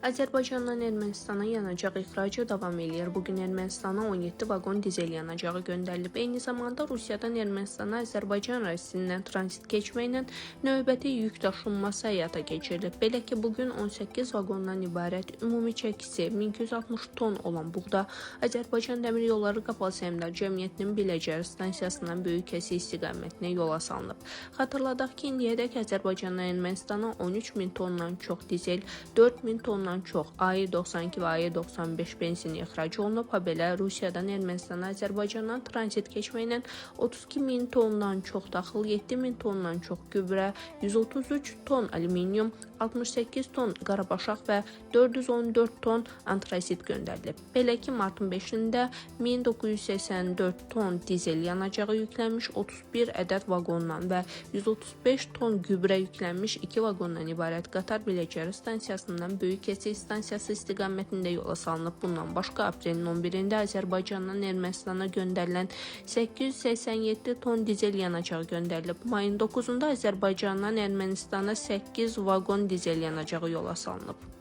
Azərbaycandan Ermənistana yanacaq ixracı davam edir. Bugün Ermənistana 17 vaqon dizel yanacağı göndərilib. Eyni zamanda Rusiyadan Ermənistana Azərbaycan ərazisindən transit keçməklə növbəti yük daşınması həyata keçirilib. Belə ki, bugün 18 vaqondan ibarət ümumi çəkisi 1260 ton olan buğda Azərbaycan Dəmir Yolları Qapalı Səhmdar Cəmiyyətinin Biləcər stansiyasından böyük kəsi istiqamətinə yola salınıb. Xatırladaq ki, indiyədək Azərbaycandan Ermənistana 13.000 tondan çox dizel, 4.000 tondan çox AE92 və AE95 benzini ixrac olunub. Habelə Rusiyadan Ermənistana Azərbaycandan transit keçməklə 32.000 tondan çox taxıl, 7.000 tondan çox gübrə, 133 ton alüminium, 68 ton qarabaşaq və 414 ton antrasit göndərilib. Belə ki, martın 5-də 1984 ton dizel yanacağı yüklənmiş 31 ədəd vaqondan və 135 ton gübrə yüklənmiş 2 vaqondan ibarət Qatar Biləcər stansiyasından böyük kəsi stansiyası istiqamətində yola salınıb. Bundan başqa aprelin 11-də Azərbaycandan Ermənistana göndərilən 887 ton dizel yanacağı göndərilib. Mayın 9-da Azərbaycandan Ermənistana 8 vaqon dizel yanacağı yola salınıb.